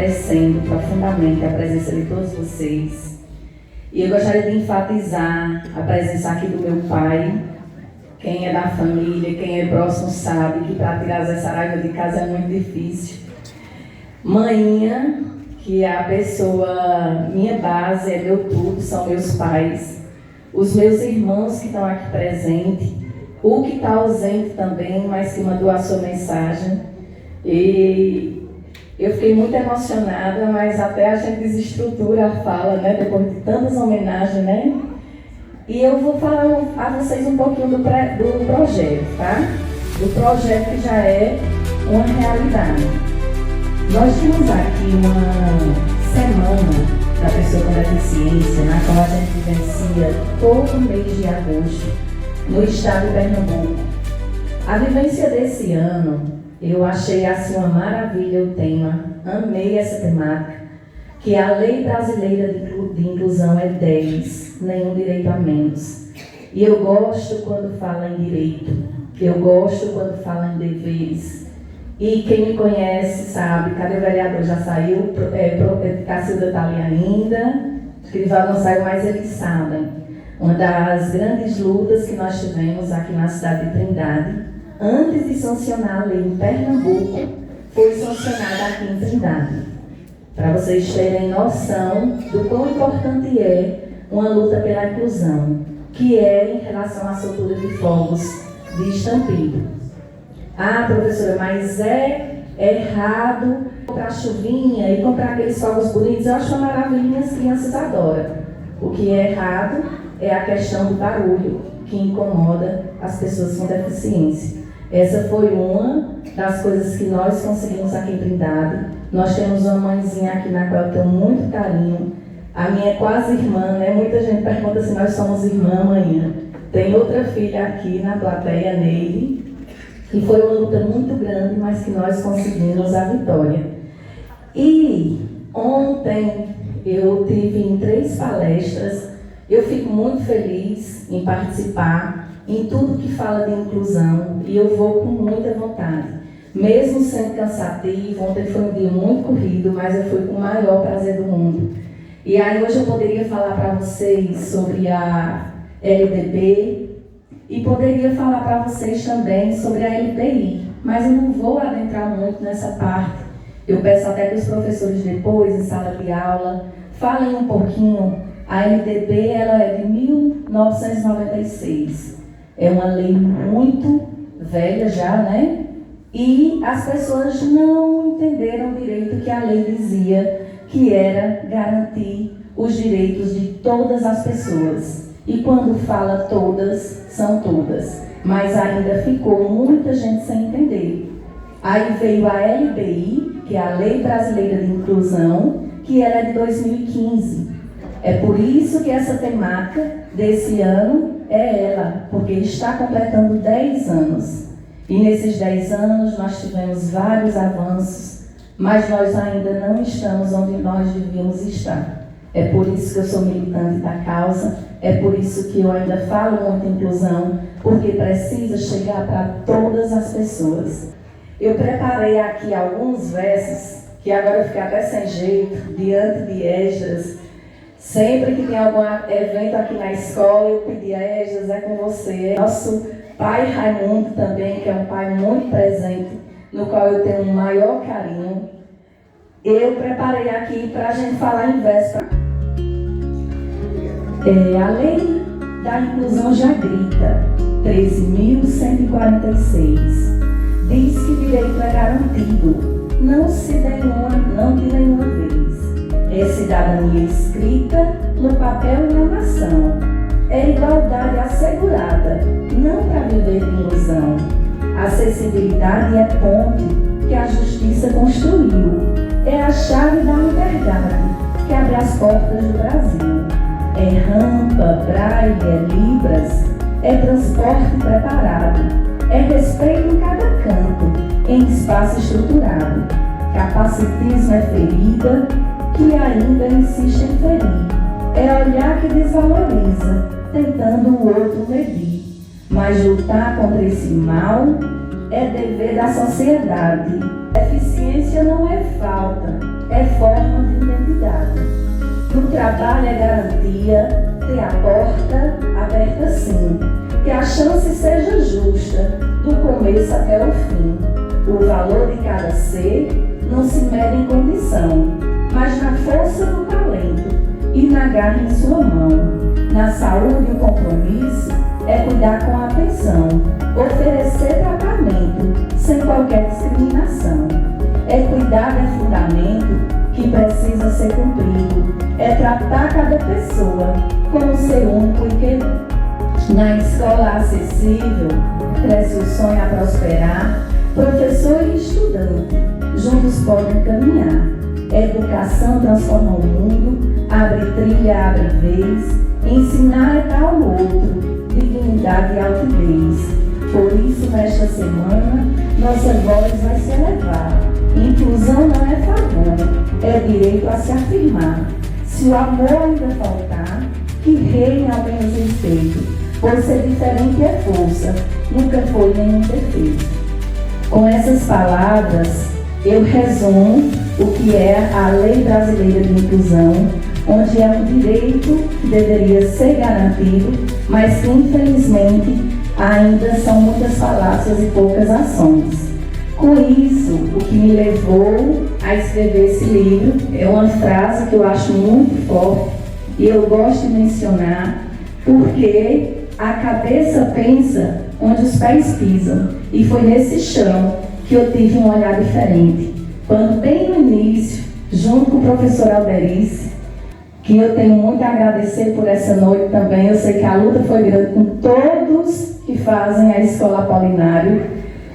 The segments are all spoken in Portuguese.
agradecendo profundamente a presença de todos vocês. E eu gostaria de enfatizar a presença aqui do meu pai. Quem é da família, quem é próximo sabe que para tirar Zé Saraiva de casa é muito difícil. Mainha, que é a pessoa, minha base, é meu tudo, são meus pais. Os meus irmãos que estão aqui presentes, o que está ausente também, mas que mandou a sua mensagem. E eu fiquei muito emocionada, mas até a gente desestrutura a fala, né? Depois de tantas homenagens, né? E eu vou falar a vocês um pouquinho do projeto, tá? Do projeto que já é uma realidade. Nós temos aqui uma semana da pessoa com deficiência, na qual a gente vivencia todo mês de agosto no estado de Pernambuco. A vivência desse ano, eu achei assim uma maravilha o tema, amei essa temática, que a Lei Brasileira de Inclusão é 10, nenhum direito a menos. E eu gosto quando fala em direito, eu gosto quando fala em deveres. E quem me conhece sabe, cadê o vereador? Já saiu, Cacilda está ali ainda, Crival não saiu, mas eles sabem. Uma das grandes lutas que nós tivemos aqui na cidade de Trindade, antes de sancionar a lei em Pernambuco, foi sancionada aqui em Trindade. Para vocês terem noção do quão importante é uma luta pela inclusão, que é em relação à soltura de fogos de estampido. Ah, professora, mas é errado comprar chuvinha e comprar aqueles fogos bonitos. Eu acho uma maravilha, as crianças adoram. O que é errado é a questão do barulho, que incomoda as pessoas com deficiência. Essa foi uma das coisas que nós conseguimos aqui em Trindade. Nós temos uma mãezinha aqui na qual eu tenho muito carinho. A minha é quase irmã, né? Muita gente pergunta se nós somos irmã amanhã. Tem outra filha aqui na plateia, Neide, e foi uma luta muito grande, mas que nós conseguimos a vitória. E ontem eu tive em 3 palestras. Eu fico muito feliz em participar em tudo que fala de inclusão e eu vou com muita vontade. Mesmo sendo cansativo, ontem foi um dia muito corrido, mas eu fui com o maior prazer do mundo. E aí hoje eu poderia falar para vocês sobre a LDB e poderia falar para vocês também sobre a LPI, mas eu não vou adentrar muito nessa parte. Eu peço até que os professores depois, em sala de aula, falem um pouquinho. A LDB ela é de 1996. É uma lei muito velha já, né? E as pessoas não entenderam direito que a lei dizia, que era garantir os direitos de todas as pessoas. E quando fala todas, são todas. Mas ainda ficou muita gente sem entender. Aí veio a LBI, que é a Lei Brasileira de Inclusão, que ela é de 2015. É por isso que essa temática desse ano é ela, porque está completando 10 anos. E nesses 10 anos nós tivemos vários avanços, mas nós ainda não estamos onde nós devíamos estar. É por isso que eu sou militante da causa, é por isso que eu ainda falo muito inclusão, porque precisa chegar para todas as pessoas. Eu preparei aqui alguns versos, que agora eu fiquei até sem jeito, diante de Esdras. Sempre que tem algum evento aqui na escola, eu pedi a Esdras, é com você. Nosso pai Raimundo também, que é um pai muito presente, no qual eu tenho um maior carinho. Eu preparei aqui para a gente falar em verso. A lei da inclusão já grita, 13.146. Diz que direito é garantido, não de nenhuma vez. É cidadania escrita no papel e na nação. É igualdade assegurada, não para viver de ilusão. Acessibilidade é ponte que a justiça construiu. É a chave da liberdade que abre as portas do Brasil. É rampa, braille, é libras, é transporte preparado. É respeito em cada canto, em espaço estruturado. Capacitismo é ferida que ainda insiste em ferir. É olhar que desvaloriza, tentando o outro medir. Mas lutar contra esse mal é dever da sociedade. Eficiência não é falta, é forma de identidade. No trabalho é garantia, ter a porta aberta sim, que a chance seja justa, do começo até o fim. O valor de cada ser não se mede em condição, mas na força do talento e na garra em sua mão. Na saúde, o compromisso é cuidar com atenção, oferecer tratamento sem qualquer discriminação. É cuidar de fundamento que precisa ser cumprido, é tratar cada pessoa como ser único e querido. Na escola acessível, cresce o sonho a prosperar, professor e estudante, juntos podem caminhar. Educação transforma o mundo, abre trilha, abre vez, ensinar é dar ao outro, dignidade e altivez. Por isso, nesta semana, nossa voz vai se elevar. Inclusão não é favor, é direito a se afirmar. Se o amor ainda faltar, que reine ao menos respeito, pois ser diferente é força, nunca foi nenhum defeito. Com essas palavras, eu resumo o que é a Lei Brasileira de Inclusão, onde é um direito que deveria ser garantido, mas que infelizmente ainda são muitas falácias e poucas ações. Com isso, o que me levou a escrever esse livro é uma frase que eu acho muito forte e eu gosto de mencionar porque a cabeça pensa onde os pés pisam, e foi nesse chão que eu tive um olhar diferente. Quando bem no início, junto com o professor Alderice, que eu tenho muito a agradecer por essa noite também, eu sei que a luta foi grande com todos que fazem a Escola Apolinário.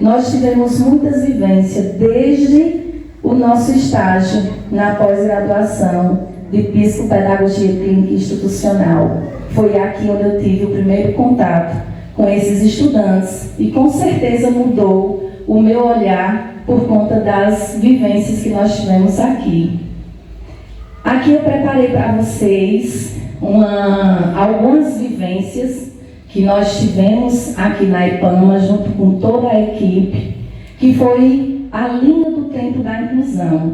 Nós tivemos muitas vivências, desde o nosso estágio na pós-graduação de Psicopedagogia Clínica Institucional. Foi aqui onde eu tive o primeiro contato com esses estudantes e com certeza mudou o meu olhar por conta das vivências que nós tivemos aqui. Aqui eu preparei para vocês algumas vivências que nós tivemos aqui na IPAMA, junto com toda a equipe, que foi a linha do tempo da inclusão.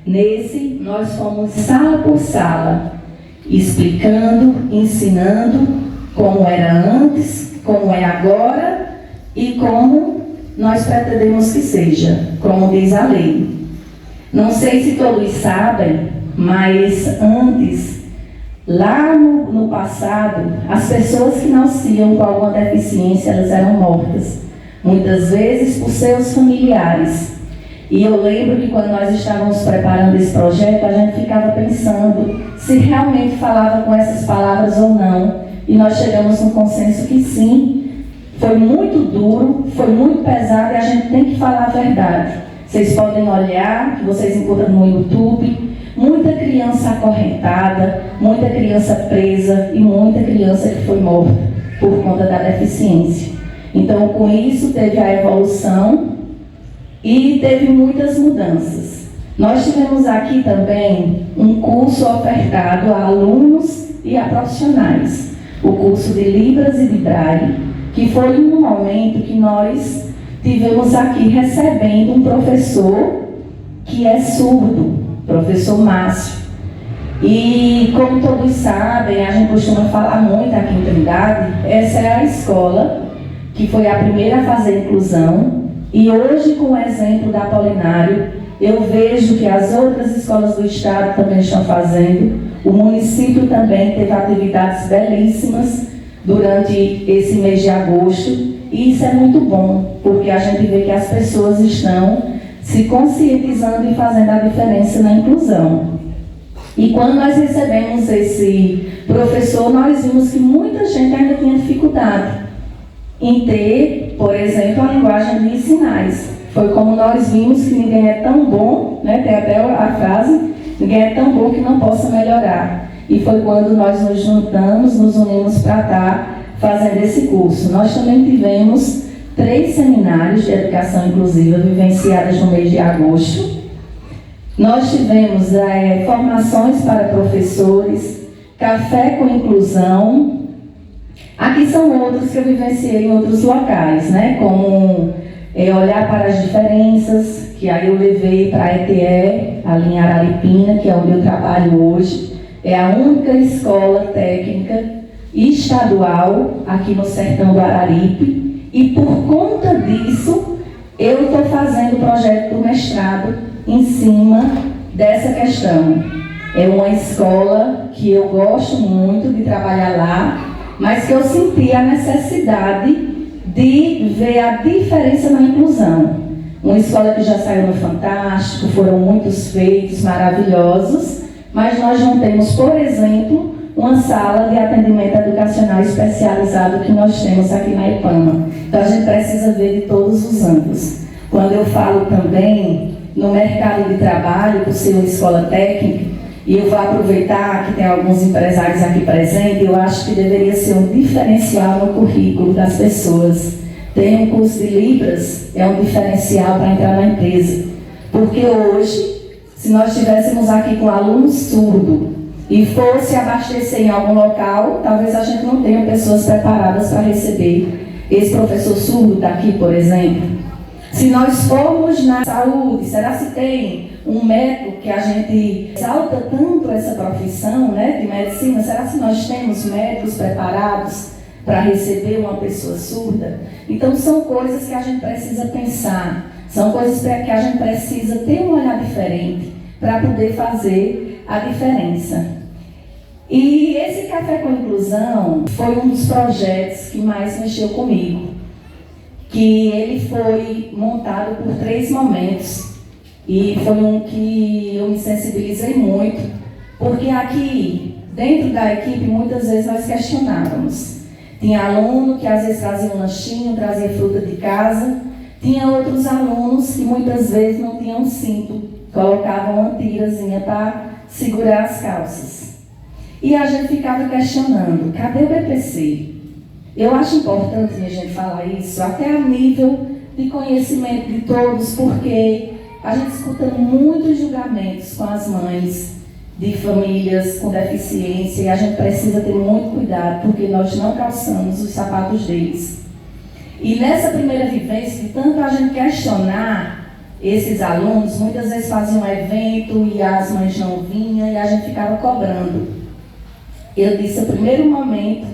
Nesse, nós fomos sala por sala, explicando, ensinando como era antes, como é agora e como nós pretendemos que seja, como diz a lei. Não sei se todos sabem, mas antes, lá no passado, as pessoas que nasciam com alguma deficiência, elas eram mortas, muitas vezes por seus familiares. E eu lembro que quando nós estávamos preparando esse projeto, a gente ficava pensando se realmente falava com essas palavras ou não. E nós chegamos num consenso que sim, foi muito duro, foi muito pesado e a gente tem que falar a verdade. Vocês podem olhar, que vocês encontram no YouTube, muita criança acorrentada, muita criança presa e muita criança que foi morta por conta da deficiência. Então, com isso, teve a evolução e teve muitas mudanças. Nós tivemos aqui também um curso ofertado a alunos e a profissionais, o curso de Libras e de Braille, que foi um momento que nós tivemos aqui recebendo um professor que é surdo, professor Márcio. E como todos sabem, a gente costuma falar muito aqui em Trindade, essa é a escola que foi a primeira a fazer inclusão, e hoje, com o exemplo da Apolinário, eu vejo que as outras escolas do estado também estão fazendo. O município também teve atividades belíssimas durante esse mês de agosto, e isso é muito bom, porque a gente vê que as pessoas estão se conscientizando e fazendo a diferença na inclusão. E quando nós recebemos esse professor, nós vimos que muita gente ainda tinha dificuldade em ter, por exemplo, a linguagem de sinais. Foi como nós vimos que ninguém é tão bom, né? Tem até a frase, ninguém é tão bom que não possa melhorar. E foi quando nós nos juntamos, nos unimos para estar fazendo esse curso. Nós também tivemos 3 seminários de educação inclusiva vivenciados no mês de agosto. Nós tivemos formações para professores, café com inclusão. Aqui são outros que eu vivenciei em outros locais, né? Como olhar para as diferenças, que aí eu levei para a ETE, ali em Araripina, que é onde eu trabalho hoje. É a única escola técnica estadual aqui no sertão do Araripe. E por conta disso, eu estou fazendo o projeto do mestrado em cima dessa questão. É uma escola que eu gosto muito de trabalhar lá, mas que eu senti a necessidade de ver a diferença na inclusão. Uma escola que já saiu no Fantástico, foram muitos feitos maravilhosos, mas nós não temos, por exemplo, uma sala de atendimento educacional especializado que nós temos aqui na IPAMA. Então a gente precisa ver de todos os ângulos. Quando eu falo também no mercado de trabalho, por ser uma escola técnica, e eu vou aproveitar que tem alguns empresários aqui presentes, eu acho que deveria ser um diferencial no currículo das pessoas. Tem um curso de Libras, é um diferencial para entrar na empresa. Porque hoje, se nós estivéssemos aqui com um aluno surdo e fosse abastecer em algum local, talvez a gente não tenha pessoas preparadas para receber esse professor surdo daqui, por exemplo. Se nós formos na saúde, será se tem um médico que a gente exalta tanto essa profissão, né, de medicina? Será se nós temos médicos preparados para receber uma pessoa surda? Então são coisas que a gente precisa pensar, são coisas que a gente precisa ter um olhar diferente para poder fazer a diferença. E esse Café com Inclusão foi um dos projetos que mais mexeu comigo, que ele foi montado por 3 momentos. E foi um que eu me sensibilizei muito, porque aqui, dentro da equipe, muitas vezes nós questionávamos. Tinha aluno que às vezes trazia um lanchinho, trazia fruta de casa. Tinha outros alunos que muitas vezes não tinham cinto, colocavam uma tirazinha para segurar as calças. E a gente ficava questionando, cadê o BPC? Eu acho importante a gente falar isso, até a nível de conhecimento de todos, porque a gente escuta muitos julgamentos com as mães de famílias com deficiência e a gente precisa ter muito cuidado, porque nós não calçamos os sapatos deles. E nessa primeira vivência, de tanto a gente questionar esses alunos, muitas vezes faziam um evento e as mães não vinham e a gente ficava cobrando. Eu disse, o primeiro momento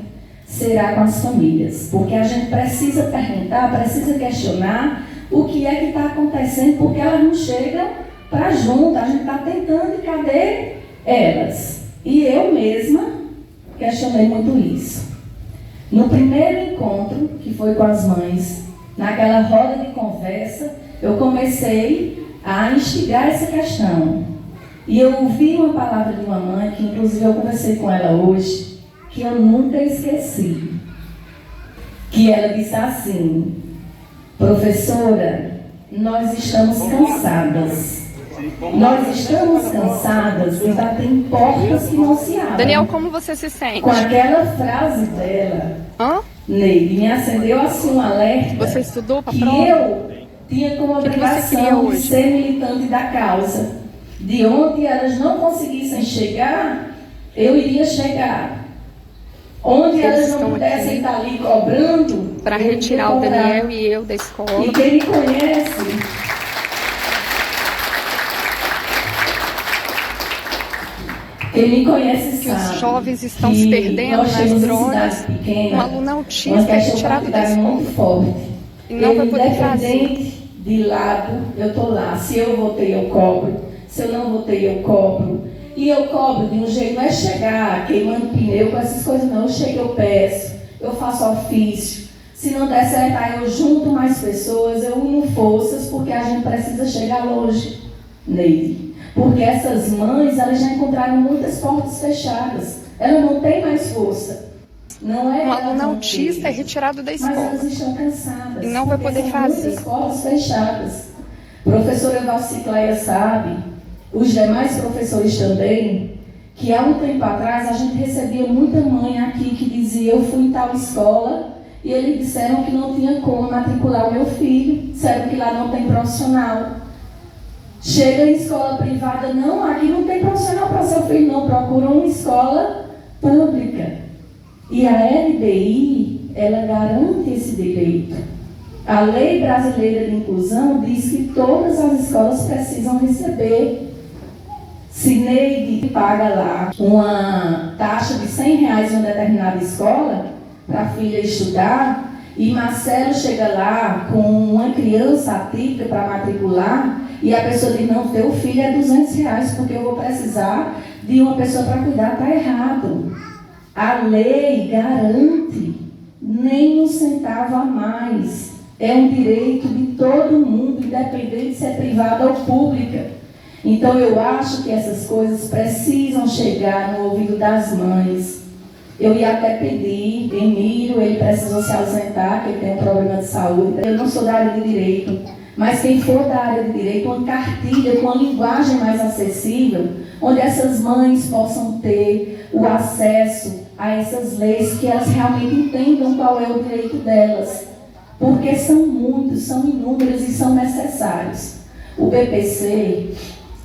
será com as famílias, porque a gente precisa perguntar, precisa questionar o que é que está acontecendo, porque elas não chegam para junto, a gente está tentando e cadê elas? E eu mesma questionei muito isso. No primeiro encontro, que foi com as mães, naquela roda de conversa, eu comecei a instigar essa questão. E eu ouvi uma palavra de uma mãe, que inclusive eu conversei com ela hoje, que eu nunca esqueci. Que ela disse assim, professora, nós estamos cansadas. Nós estamos cansadas de bater em portas que não se abrem. Daniel, como você se sente? Com aquela frase dela, Neide, me acendeu assim um alerta. Você estudou para a que prova? eu tinha como obrigação de ser militante da causa. De onde elas não conseguissem chegar, eu iria chegar. Onde elas não pudessem estar ali cobrando, para retirar o Daniel e eu da escola. E quem me conhece, que os jovens estão se perdendo nas drogas. Um aluno autista é retirado da escola forte. E não vai poder fazer. De lado, eu estou lá. Se eu votei, eu cobro. Se eu não votei, eu cobro. E eu cobro de um jeito, não é chegar queimando pneu com essas coisas, não. Eu chego, eu peço, eu faço ofício. Se não der certo, aí eu junto mais pessoas, eu uno forças, porque a gente precisa chegar longe nele. Porque essas mães, elas já encontraram muitas portas fechadas. Elas não têm mais força. Não é um aluno autista é retirado da escola. Mas elas estão cansadas. E não vai poder fazer. Muitas portas fechadas. Professora Valcicleia sabe, os demais professores também, que há um tempo atrás a gente recebia muita mãe aqui que dizia, eu fui em tal escola e eles disseram que não tinha como matricular o meu filho, disseram que lá não tem profissional. Chega em escola privada, não, aqui não tem profissional para seu filho, não, procura uma escola pública. E a LDI, ela garante esse direito. A Lei Brasileira de Inclusão diz que todas as escolas precisam receber Cineide paga lá uma taxa de R$100 em uma determinada escola para a filha estudar, e Marcelo chega lá com uma criança atípica para matricular, e a pessoa diz, não, teu filho é R$200, porque eu vou precisar de uma pessoa para cuidar. Está errado. A lei garante nem um centavo a mais. É um direito de todo mundo, independente se é privada ou pública. Então eu acho que essas coisas precisam chegar no ouvido das mães. Eu ia até pedir, Emílio, ele precisou se ausentar, que ele tem um problema de saúde. Eu não sou da área de direito, mas quem for da área de direito, uma cartilha com uma linguagem mais acessível, onde essas mães possam ter o acesso a essas leis, que elas realmente entendam qual é o direito delas. Porque são muitos, são inúmeros e são necessários. O BPC,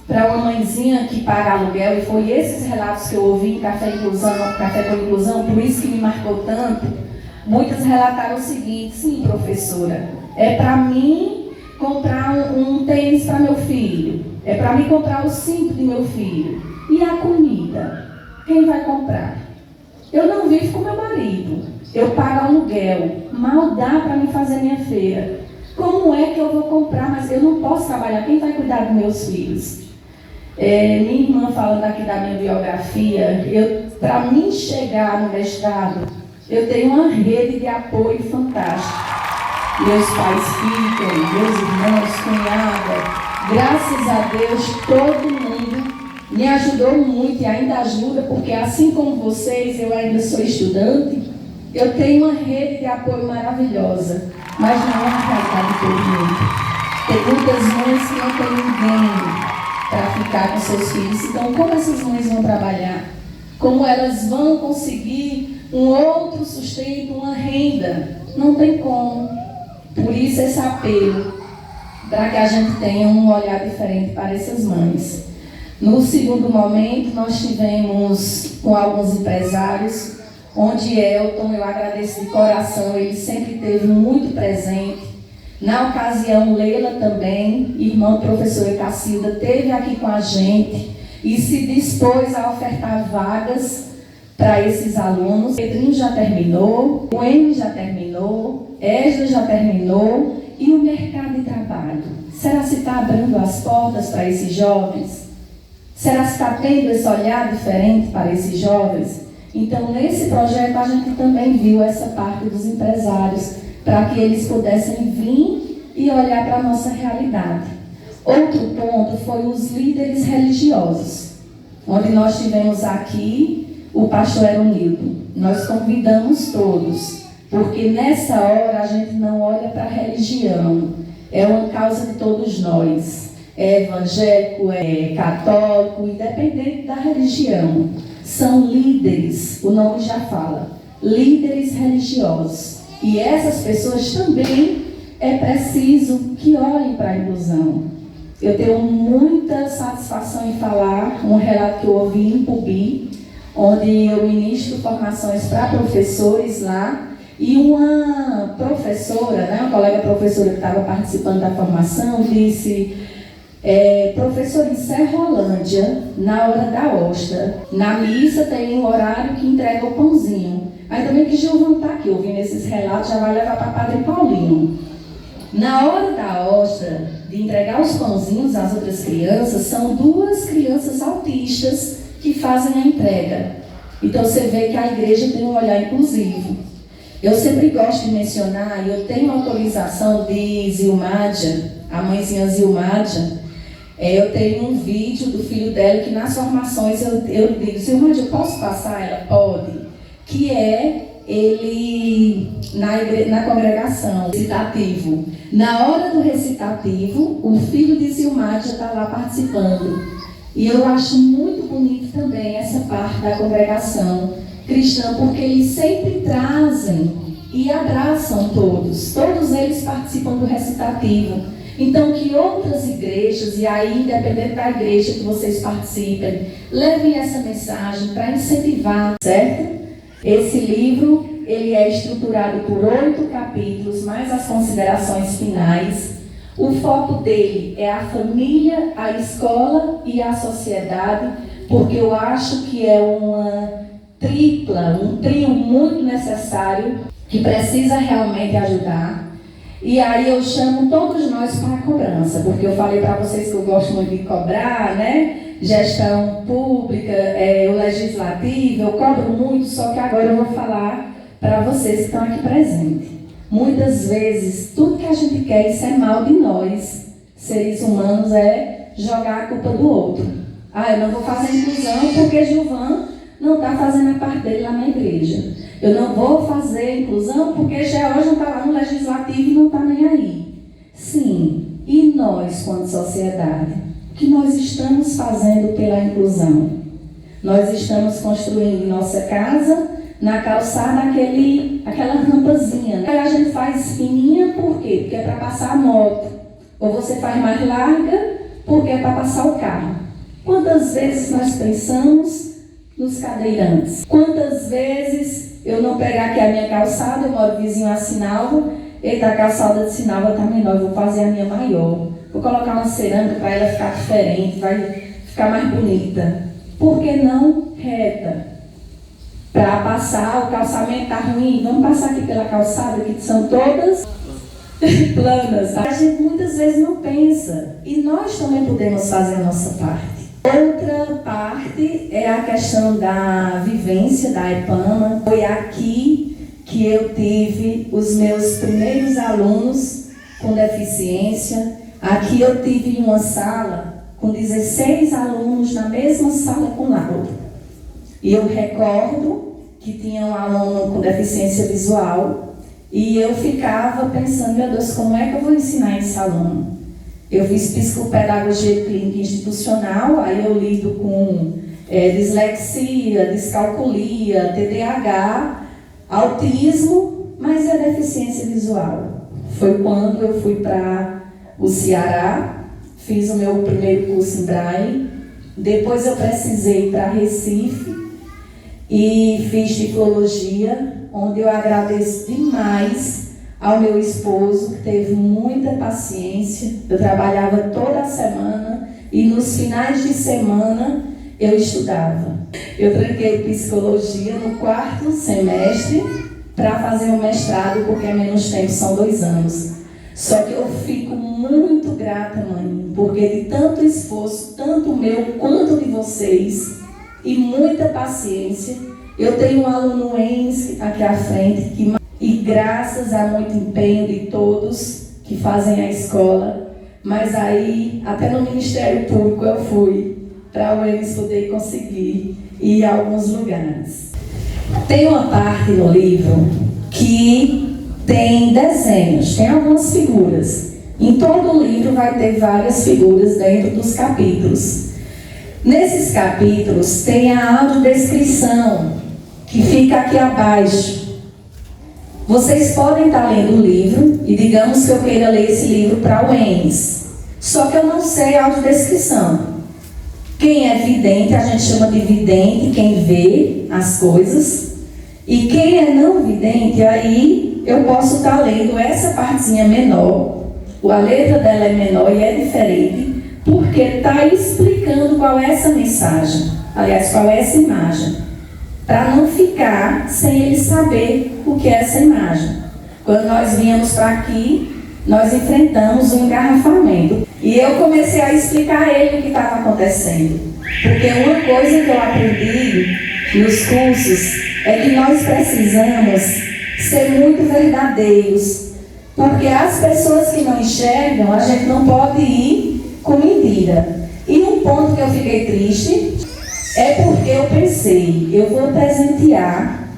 para uma mãezinha que paga aluguel, e foi esses relatos que eu ouvi em Café com Inclusão, por isso que me marcou tanto, muitas relataram o seguinte: sim, professora, é para mim comprar um tênis para meu filho, é para mim comprar o cinto de meu filho, e a comida, quem vai comprar? Eu não vivo com meu marido, eu pago aluguel, mal dá para mim fazer minha feira. Como é que eu vou comprar? Mas eu não posso trabalhar, quem vai cuidar dos meus filhos? Minha irmã falando aqui da minha biografia, para mim chegar no mestrado, eu tenho uma rede de apoio fantástica. Meus pais ficam, meus irmãos, cunhada, graças a Deus, todo mundo me ajudou muito e ainda ajuda, porque assim como vocês, eu ainda sou estudante, eu tenho uma rede de apoio maravilhosa, mas não é a realidade de todo mundo. Tem muitas mães que não têm ninguém para ficar com seus filhos. Então, como essas mães vão trabalhar? Como elas vão conseguir um outro sustento, uma renda? Não tem como. Por isso esse apelo, para que a gente tenha um olhar diferente para essas mães. No segundo momento, nós tivemos com alguns empresários, onde Elton, eu agradeço de coração, ele sempre esteve muito presente. Na ocasião, Leila também, irmã professora Cacilda, esteve aqui com a gente e se dispôs a ofertar vagas para esses alunos. Pedrinho já terminou, o M já terminou, Esla já terminou, e o mercado de trabalho? Será que está abrindo as portas para esses jovens? Será que está tendo esse olhar diferente para esses jovens? Então, nesse projeto, a gente também viu essa parte dos empresários, para que eles pudessem vir e olhar para a nossa realidade. Outro ponto foi os líderes religiosos, onde nós tivemos aqui o pastor Eronildo. Nós convidamos todos, porque nessa hora a gente não olha para a religião, é uma causa de todos nós. É evangélico, é católico, independente da religião. São líderes, o nome já fala, líderes religiosos. E essas pessoas também é preciso que olhem para a inclusão. Eu tenho muita satisfação em falar um relato que eu ouvi em Pubi, onde eu ministro formações para professores lá, e uma professora, uma colega professora que estava participando da formação, disse: professor, em Serrolândia, na hora da hóstia, na missa tem um horário que entrega o pãozinho. Aí também que Giovana está aqui, ouvindo esses relatos, já vai levar para Padre Paulinho. Na hora da hóstia, de entregar os pãozinhos às outras crianças, são 2 crianças autistas que fazem a entrega. Então você vê que a igreja tem um olhar inclusivo. Eu sempre gosto de mencionar, e eu tenho autorização de Zilmádia, a mãezinha Zilmádia. Eu tenho um vídeo do filho dela que nas formações eu digo: Zilmádia, eu posso passar? Ela pode. Que é ele na congregação, recitativo. Na hora do recitativo, o filho de Zilmádia está lá participando. E eu acho muito bonito também essa parte da congregação cristã, porque eles sempre trazem e abraçam todos eles participam do recitativo. Então, que outras igrejas, e aí, independente da igreja que vocês participem, levem essa mensagem para incentivar, certo? Esse livro, ele é estruturado por 8 capítulos, mais as considerações finais, O foco dele é a família, a escola e a sociedade, porque eu acho que é um trio muito necessário, que precisa realmente ajudar. E aí eu chamo todos nós para a cobrança, porque eu falei para vocês que eu gosto muito de cobrar, né? Gestão pública, o legislativo, eu cobro muito, só que agora eu vou falar para vocês que estão aqui presentes. Muitas vezes, tudo que a gente quer, isso é mal de nós, seres humanos, é jogar a culpa do outro. Eu não vou fazer inclusão porque Gilvan não está fazendo a parte dele lá na igreja. Eu não vou fazer inclusão porque George não está lá no legislativo e não está nem aí. Sim, e nós, quanto sociedade? O que nós estamos fazendo pela inclusão? Nós estamos construindo nossa casa na calçada aquela rampazinha, né? Aí a gente faz fininha por quê? Porque é para passar a moto. Ou você faz mais larga porque é para passar o carro. Quantas vezes nós pensamos nos cadeirantes? Quantas vezes eu não pegar aqui a minha calçada, eu moro vizinho a Sinalva, eita, a calçada de Sinalva está menor, eu vou fazer a minha maior. Vou colocar uma cerâmica para ela ficar diferente, vai ficar mais bonita. Por que não reta? Para passar, o calçamento está ruim, vamos passar aqui pela calçada, que são todas planas. A gente muitas vezes não pensa, e nós também podemos fazer a nossa parte. Outra parte é a questão da vivência da EPAMA. Foi aqui que eu tive os meus primeiros alunos com deficiência. Aqui eu tive uma sala com 16 alunos na mesma sala com Laura. E eu recordo que tinha um aluno com deficiência visual e eu ficava pensando, meu Deus, como é que eu vou ensinar esse aluno? Eu fiz psicopedagogia clínica institucional, aí eu lido com dislexia, descalculia, TDAH, autismo, mas é deficiência visual. Foi quando eu fui para o Ceará, fiz o meu primeiro curso em Braille, depois eu precisei ir para Recife e fiz tiflologia, onde eu agradeço demais ao meu esposo, que teve muita paciência. Eu trabalhava toda a semana e nos finais de semana eu estudava. Eu tranquei psicologia no 4º semestre para fazer o mestrado, porque é menos tempo, são 2 anos. Só que eu fico muito grata, mãe, porque de tanto esforço, tanto meu quanto de vocês, e muita paciência, eu tenho um aluno aqui à frente, e graças a muito empenho de todos que fazem a escola, mas aí, até no Ministério Público eu fui, para o ENS poder conseguir ir a alguns lugares. Tem uma parte no livro que tem desenhos, tem algumas figuras. Em todo o livro vai ter várias figuras dentro dos capítulos. Nesses capítulos tem a audiodescrição, que fica aqui abaixo. Vocês podem estar lendo o livro e digamos que eu queira ler esse livro para o ENS. Só que eu não sei a audiodescrição. Quem é vidente, a gente chama de vidente, quem vê as coisas. E quem é não vidente, aí eu posso estar lendo essa partezinha menor, a letra dela é menor e é diferente, porque está explicando qual é essa mensagem, aliás, qual é essa imagem, para não ficar sem ele saber o que é essa imagem. Quando nós viemos para aqui, nós enfrentamos um engarrafamento. E eu comecei a explicar a ele o que estava acontecendo. Porque uma coisa que eu aprendi nos cursos é que nós precisamos ser muito verdadeiros. Porque as pessoas que não enxergam, a gente não pode ir com mentira. E um ponto que eu fiquei triste é porque eu pensei, eu vou presentear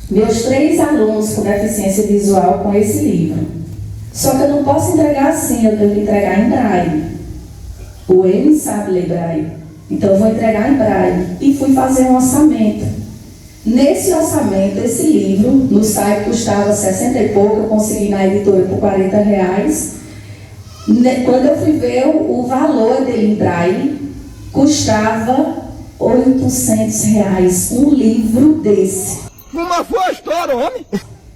meus 3 alunos com deficiência visual com esse livro. Só que eu não posso entregar assim, eu tenho que entregar em braille. O M sabe ler braille. Então eu vou entregar em braille. E fui fazer um orçamento. Nesse orçamento, esse livro, no site custava 60 e pouco, eu consegui na editora por R$40. Quando eu fui ver o valor dele em braille, custava R$800. Um livro desse. Uma boa história, homem!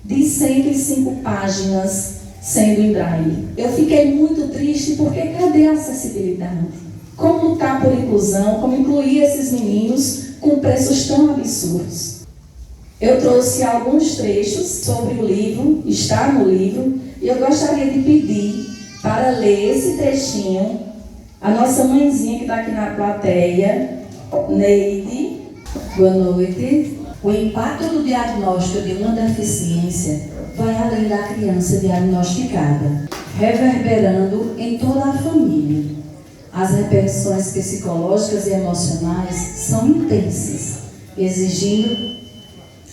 De 105 páginas. sendo em Braille. Eu fiquei muito triste porque cadê a acessibilidade? Como lutar por inclusão, como incluir esses meninos com preços tão absurdos? Eu trouxe alguns trechos sobre o livro, está no livro, e eu gostaria de pedir para ler esse trechinho a nossa mãezinha que está aqui na plateia, Neide. Boa noite. O impacto do diagnóstico de uma deficiência vai além da criança diagnosticada, reverberando em toda a família. As repercussões psicológicas e emocionais são intensas, exigindo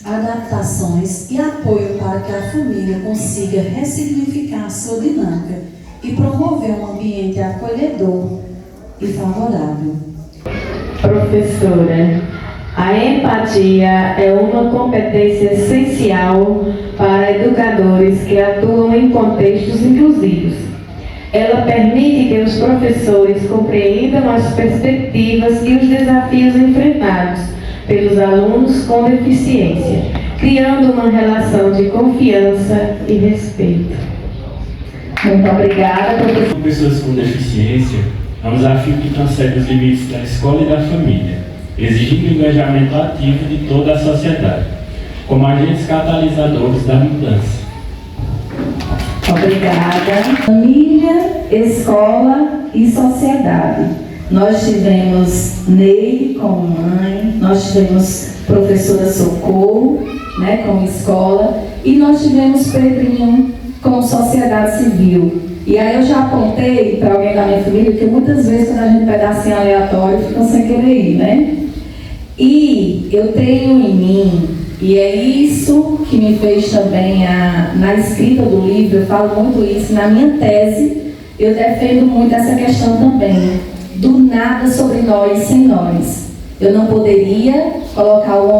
adaptações e apoio para que a família consiga ressignificar sua dinâmica e promover um ambiente acolhedor e favorável. Professora, a empatia é uma competência essencial para educadores que atuam em contextos inclusivos. Ela permite que os professores compreendam as perspectivas e os desafios enfrentados pelos alunos com deficiência, criando uma relação de confiança e respeito. Muito obrigada, professora. Pessoas com deficiência é um desafio que transcende os limites da escola e da família, exigindo o engajamento ativo de toda a sociedade, como agentes catalisadores da mudança. Obrigada. Família, escola e sociedade. Nós tivemos Ney como mãe, nós tivemos professora Socorro, né, como escola, e nós tivemos Pedrinho como sociedade civil. E aí eu já apontei para alguém da minha família que muitas vezes quando a gente pega assim aleatório, ficam sem querer ir, né? E eu tenho em mim, e é isso que me fez também na escrita do livro, eu falo muito isso, na minha tese eu defendo muito essa questão também, do nada sobre nós sem nós. Eu não poderia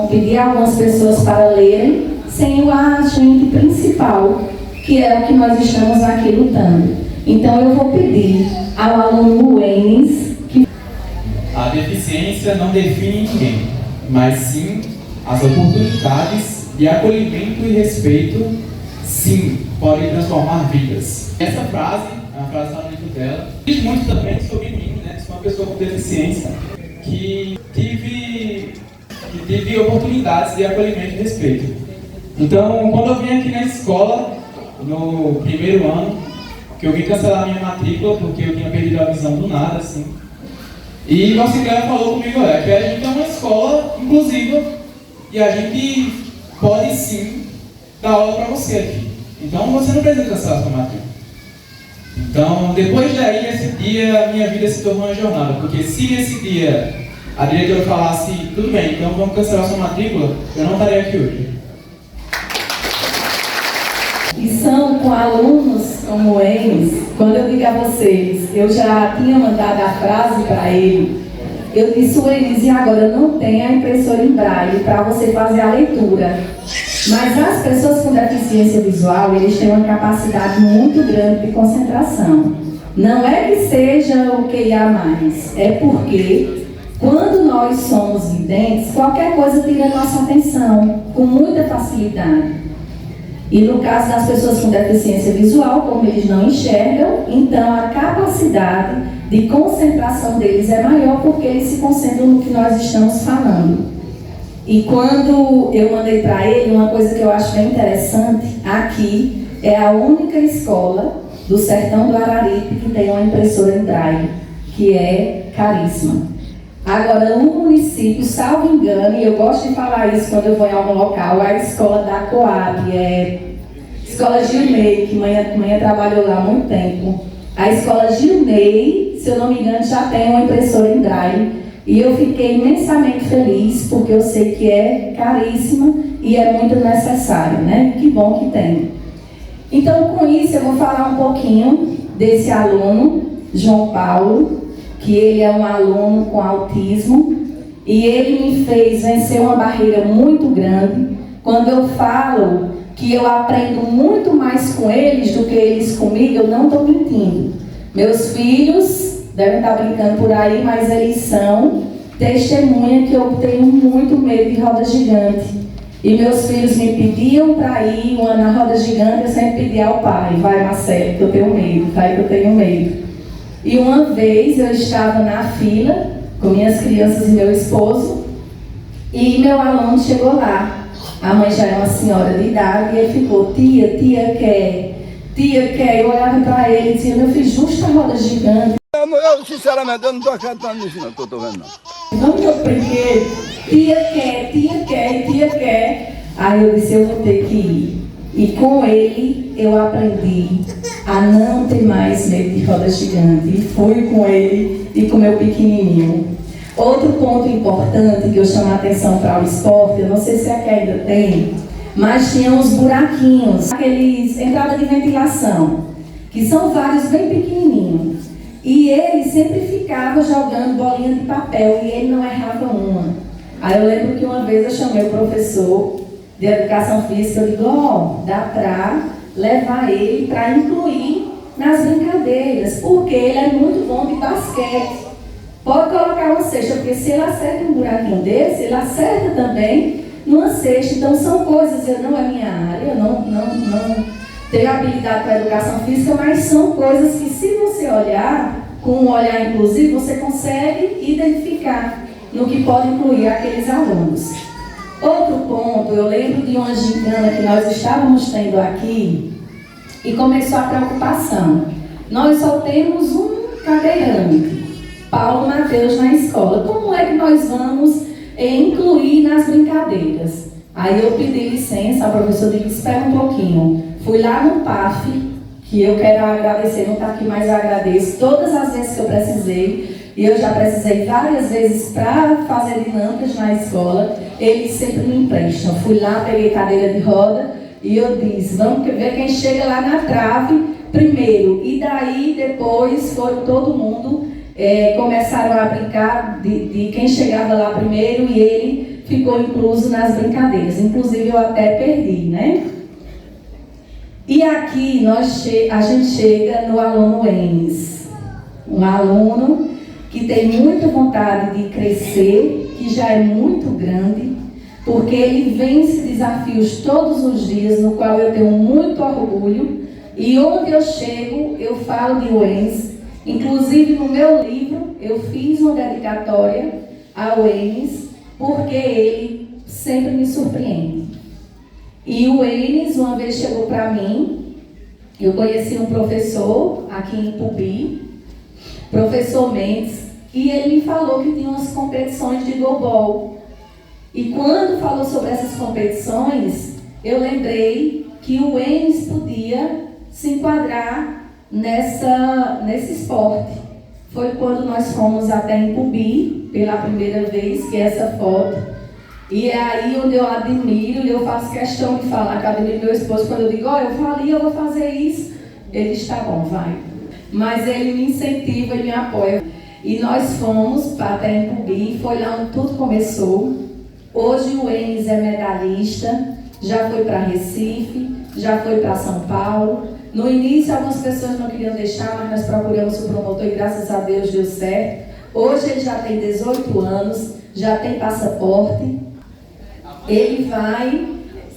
pedir a algumas pessoas para lerem sem o agente principal, que é o que nós estamos aqui lutando. Então eu vou pedir ao aluno Luenes que... A deficiência não define ninguém, mas sim as oportunidades de acolhimento e respeito, sim, podem transformar vidas. Essa frase, a frase está no livro dela, diz muito também sobre mim, né? Sou uma pessoa com deficiência que tive oportunidades de acolhimento e respeito. Então, quando eu vim aqui na escola, no primeiro ano, que eu vim cancelar minha matrícula porque eu tinha perdido a visão do nada, assim. E nossa igreja falou comigo, que a gente é uma escola inclusiva e a gente pode sim dar aula para você aqui. Então você não precisa cancelar sua matrícula. Então, depois daí, nesse dia, a minha vida se tornou uma jornada, porque se nesse dia a diretora falasse, tudo bem, então vamos cancelar sua matrícula, eu não estaria aqui hoje. E são com alunos como eles, quando eu digo a vocês, eu já tinha mandado a frase para ele, eu disse, Elis, e agora não tem a impressora em braille para você fazer a leitura. Mas as pessoas com deficiência visual, eles têm uma capacidade muito grande de concentração. Não é que seja o QIA+, é porque quando nós somos videntes, qualquer coisa tira a nossa atenção com muita facilidade. E no caso das pessoas com deficiência visual, como eles não enxergam, então a capacidade de concentração deles é maior porque eles se concentram no que nós estamos falando. E quando eu mandei para ele, uma coisa que eu acho bem interessante, aqui é a única escola do Sertão do Araripe que tem uma impressora em braille, que é Carisma. Agora, no município, salvo engano, e eu gosto de falar isso quando eu vou em algum local, a escola da Coab, Escola Gilney, que mãe trabalhou lá há muito tempo. A escola Gilney, se eu não me engano, já tem uma impressora em braille. E eu fiquei imensamente feliz, porque eu sei que é caríssima e é muito necessário, né? Que bom que tem. Então, com isso, eu vou falar um pouquinho desse aluno, João Paulo, que ele é um aluno com autismo, e ele me fez vencer uma barreira muito grande. Quando eu falo que eu aprendo muito mais com eles do que eles comigo, eu não estou mentindo. Meus filhos devem estar brincando por aí, mas eles são testemunha que eu tenho muito medo de roda gigante. E meus filhos me pediam para ir na roda gigante, eu sempre pedia ao pai, vai Marcelo, que eu tenho medo, vai que eu tenho medo. E uma vez eu estava na fila com minhas crianças e meu esposo, e meu aluno chegou lá. A mãe já é uma senhora de idade, e ele ficou, tia quer. Eu olhava para ele e dizia, meu filho, justo a roda gigante. Eu sinceramente, eu não estou acreditando nisso, não, que eu estou vendo, não. Vamos ao brinquedo, tia quer. Aí eu disse, eu vou ter que ir. E com ele eu aprendi a não ter mais medo de roda gigante. E fui com ele e com meu pequenininho. Outro ponto importante que eu chamo a atenção para o esporte, eu não sei se aqui ainda tem, mas tinha uns buraquinhos, aqueles entrada de ventilação, que são vários bem pequenininhos. E ele sempre ficava jogando bolinha de papel e ele não errava uma. Aí eu lembro que uma vez eu chamei o professor de educação física, eu digo, dá para levar ele para incluir nas brincadeiras, porque ele é muito bom de basquete. Pode colocar uma cesta, porque se ele acerta um buraquinho desse, ele acerta também numa cesta. Então são coisas, não é minha área, eu não tenho habilidade para a educação física, mas são coisas que se você olhar, com um olhar inclusivo, você consegue identificar no que pode incluir aqueles alunos. Outro ponto, eu lembro de uma gincana que nós estávamos tendo aqui e começou a preocupação. Nós só temos um cadeirante, Paulo Mateus, na escola. Como é que nós vamos incluir nas brincadeiras? Aí eu pedi licença, a professora disse, espera um pouquinho. Fui lá no PAF, que eu quero agradecer, não está aqui, mas eu agradeço todas as vezes que eu precisei. E eu já precisei várias vezes para fazer dinâmicas na escola. Eles sempre me emprestam. Fui lá, peguei cadeira de roda e eu disse, vamos ver quem chega lá na trave primeiro. E daí, depois, foram todo mundo, começaram a brincar de quem chegava lá primeiro e ele ficou incluso nas brincadeiras. Inclusive, eu até perdi, né? E aqui a gente chega no aluno Enes, um aluno que tem muita vontade de crescer, que já é muito grande, porque ele vence desafios todos os dias, no qual eu tenho muito orgulho, e onde eu chego, eu falo de Enes. Inclusive no meu livro, eu fiz uma dedicatória ao Enes, porque ele sempre me surpreende. E o Enes uma vez chegou para mim, eu conheci um professor aqui em Pubi, professor Mendes, e ele me falou que tinha umas competições de goalball. E quando falou sobre essas competições, eu lembrei que o Enes podia se enquadrar nesse esporte. Foi quando nós fomos até em Pubi, pela primeira vez, que é essa foto. E é aí onde eu admiro, e eu faço questão de falar que eu admiro meu esposo, quando eu digo, eu falei, eu vou fazer isso. Ele está bom, vai. Mas ele me incentiva e me apoia. E nós fomos até em Pubi, foi lá onde tudo começou. Hoje o Enes é medalhista, já foi para Recife, já foi para São Paulo. No início algumas pessoas não queriam deixar, mas nós procuramos o promotor e graças a Deus deu certo. Hoje ele já tem 18 anos, já tem passaporte. Ele vai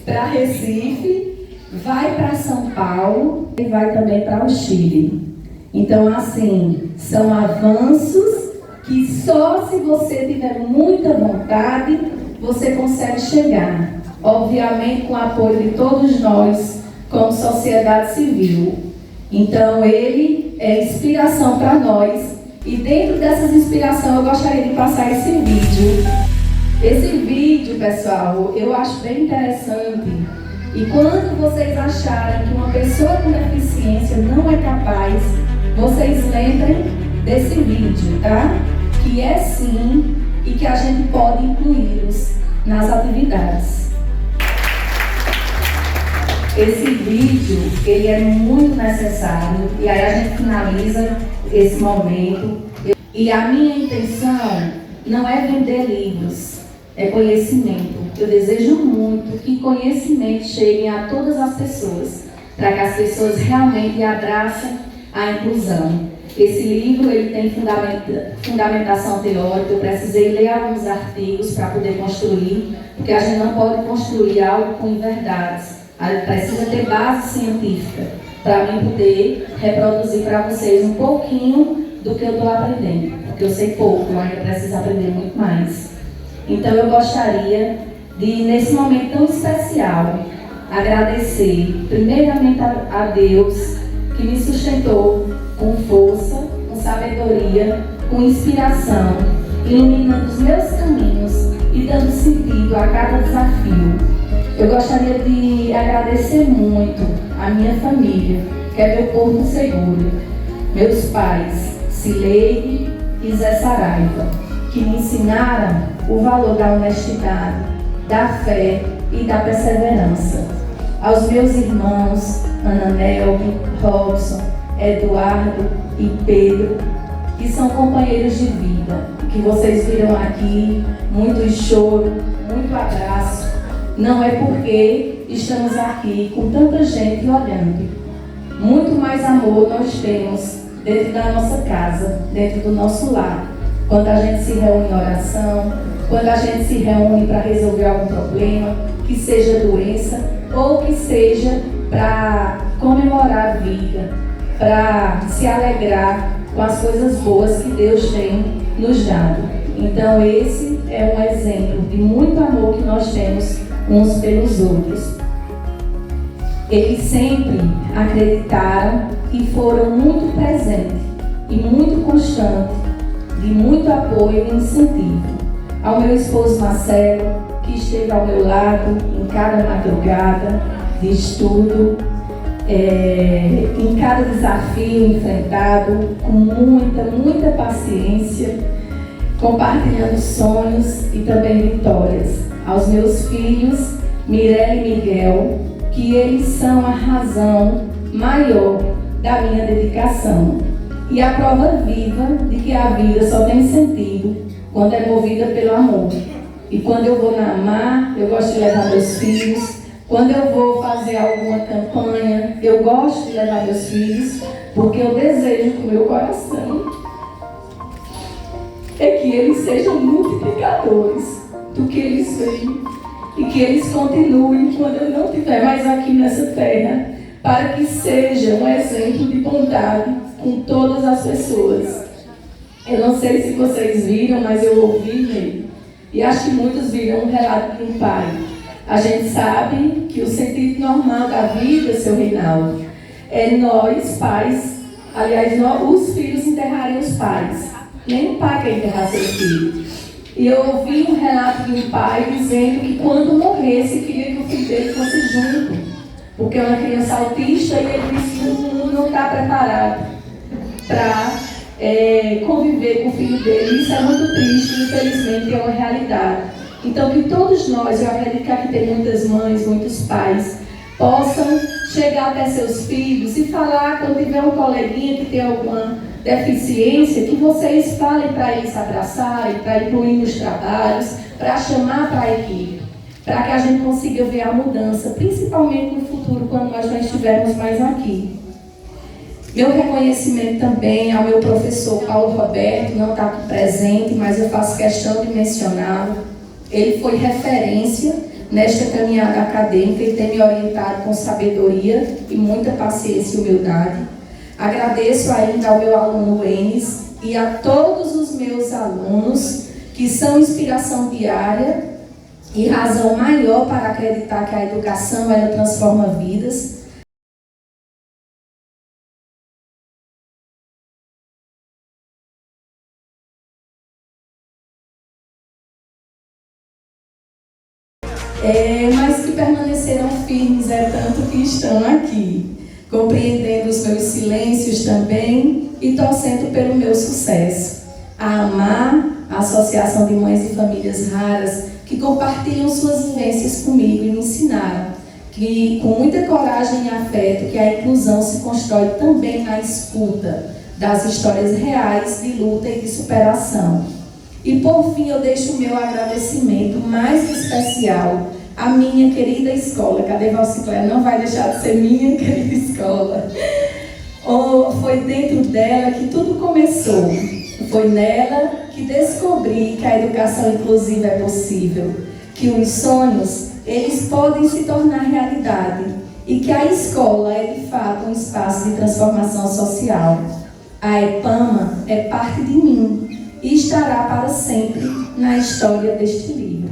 para Recife, vai para São Paulo e vai também para o Chile. Então, assim, são avanços que só se você tiver muita vontade, você consegue chegar. Obviamente, com o apoio de todos nós, como sociedade civil. Então, ele é inspiração para nós. E dentro dessas inspirações, eu gostaria de passar esse vídeo. Esse vídeo, pessoal, eu acho bem interessante. E quando vocês acharem que uma pessoa com deficiência não é capaz, vocês lembrem desse vídeo, tá? Que é sim, e que a gente pode incluí-los nas atividades. Esse vídeo, ele é muito necessário, e aí a gente finaliza esse momento. E a minha intenção não é vender livros, é conhecimento. Eu desejo muito que conhecimento chegue a todas as pessoas, para que as pessoas realmente abracem a inclusão. Esse livro ele tem fundamentação teórica, eu precisei ler alguns artigos para poder construir, porque a gente não pode construir algo com inverdades, precisa ter base científica para mim poder reproduzir para vocês um pouquinho do que eu estou aprendendo, porque eu sei pouco, eu ainda preciso aprender muito mais. Então eu gostaria de, nesse momento tão especial, agradecer primeiramente a Deus que me sustentou com força, com sabedoria, com inspiração, iluminando os meus caminhos e dando sentido a cada desafio. Eu gostaria de agradecer muito a minha família, que é meu porto seguro, meus pais, Cileide e Zé Saraiva, que me ensinaram o valor da honestidade, da fé e da perseverança. Aos meus irmãos, Ana Nelby, Robson, Eduardo e Pedro, que são companheiros de vida, que vocês viram aqui, muito choro, muito abraço. Não é porque estamos aqui com tanta gente olhando. Muito mais amor nós temos dentro da nossa casa, dentro do nosso lar. Quando a gente se reúne em oração, quando a gente se reúne para resolver algum problema, que seja doença ou que seja para comemorar a vida, para se alegrar com as coisas boas que Deus tem nos dado. Então esse é um exemplo de muito amor que nós temos uns pelos outros. Eles sempre acreditaram e foram muito presentes e muito constantes, de muito apoio e incentivo. Ao meu esposo Marcelo, que esteve ao meu lado em cada madrugada de estudo, em cada desafio enfrentado, com muita paciência, compartilhando sonhos e também vitórias. Aos meus filhos, Mirelle e Miguel, que eles são a razão maior da minha dedicação e a prova viva de que a vida só tem sentido quando é movida pelo amor. E quando eu vou na AMAR, eu gosto de levar meus filhos. Quando eu vou fazer alguma campanha, eu gosto de levar meus filhos, porque eu desejo com o meu coração é que eles sejam multiplicadores do que eles veem e que eles continuem quando eu não estiver mais aqui nessa terra, para que seja um exemplo de bondade com todas as pessoas. Eu não sei se vocês viram, mas eu ouvi nele. E acho que muitos viram um relato de um pai. A gente sabe que o sentido normal da vida, seu Reinaldo, é nós, pais, aliás, os filhos enterrarem os pais. Nem o pai quer enterrar seu filho. E eu ouvi um relato de um pai dizendo que quando morresse, queria que o filho dele fosse junto. Porque é uma criança autista e ele disse que o mundo não está preparado para conviver com o filho dele. Isso é muito triste, infelizmente é uma realidade. Então que todos nós, eu acredito que aqui tem muitas mães, muitos pais, possam chegar até seus filhos e falar quando tiver um coleguinha que tem alguma deficiência, que vocês falem para eles se abraçarem, para incluir nos trabalhos, para chamar para a equipe, para que a gente consiga ver a mudança, principalmente no futuro, quando nós não estivermos mais aqui. Meu reconhecimento também ao meu professor Paulo Roberto, não está aqui presente, mas eu faço questão de mencioná-lo. Ele foi referência nesta caminhada acadêmica e tem me orientado com sabedoria e muita paciência e humildade. Agradeço ainda ao meu aluno Enes e a todos os meus alunos que são inspiração diária e razão maior para acreditar que a educação ela transforma vidas. Mas que permaneceram firmes, tanto que estão aqui, compreendendo os meus silêncios também e torcendo pelo meu sucesso. A AMAR, a Associação de Mães e Famílias Raras, que compartilham suas vivências comigo e me ensinaram que, com muita coragem e afeto, que a inclusão se constrói também na escuta das histórias reais de luta e de superação. E por fim eu deixo o meu agradecimento mais especial à minha querida escola. Cadê Valcicléia? Não vai deixar de ser minha querida escola. Ou foi dentro dela que tudo começou? Foi nela que descobri que a educação inclusiva é possível, que os sonhos, eles podem se tornar realidade e que a escola é de fato um espaço de transformação social. A EPAMA é parte de mim e estará para sempre na história deste livro.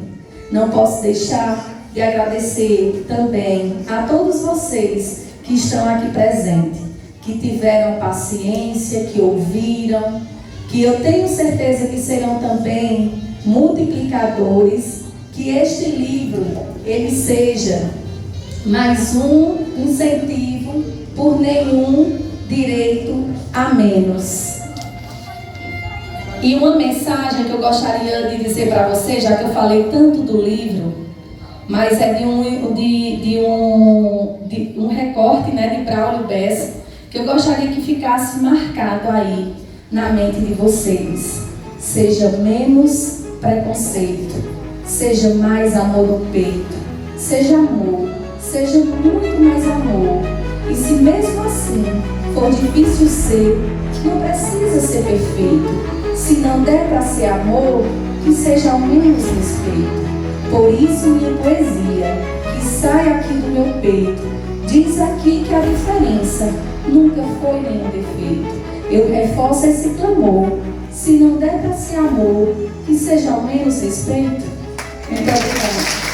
Não posso deixar de agradecer também a todos vocês que estão aqui presentes, que tiveram paciência, que ouviram, que eu tenho certeza que serão também multiplicadores, que este livro ele seja mais um incentivo por nenhum direito a menos. E uma mensagem que eu gostaria de dizer para você, já que eu falei tanto do livro, mas é de um recorte, né, de Braulio Bessa, que eu gostaria que ficasse marcado aí na mente de vocês. Seja menos preconceito, seja mais amor no peito, seja amor, seja muito mais amor. E se mesmo assim for difícil ser, não precisa ser perfeito. Se não der para ser amor, que seja ao menos respeito. Por isso minha poesia, que sai aqui do meu peito, diz aqui que a diferença nunca foi nenhum defeito. Eu reforço esse clamor, se não der para ser amor, que seja ao menos respeito. Muito obrigada.